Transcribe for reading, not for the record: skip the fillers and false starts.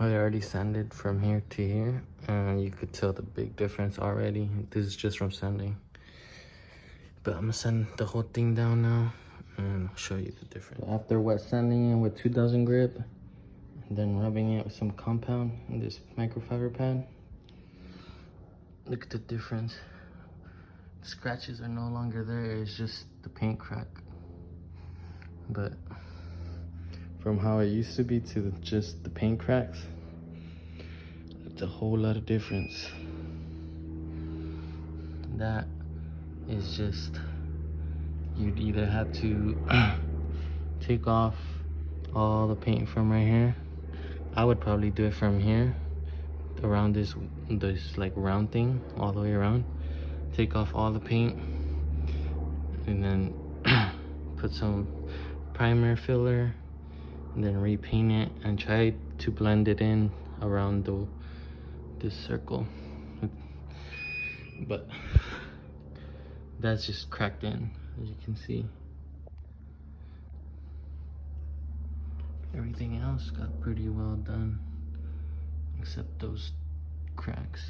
I already sanded from here to here, and you could tell the big difference already. This is just from sanding. But I'm gonna sand the whole thing down now, and I'll show you the difference. After wet sanding it with 2000 grip, and then rubbing it with some compound in this microfiber pad, look at the difference. The scratches are no longer there, it's just the paint crack. But from how it used to be to just the paint cracks, it's a whole lot of difference. That is just, you'd either have to take off all the paint from right here. I would probably do it from here around this like round thing all the way around. Take off all the paint and then put some primer filler and then repaint it and try to blend it in around this circle. But that's just cracked in, as you can see. Everything else got pretty well done except those cracks.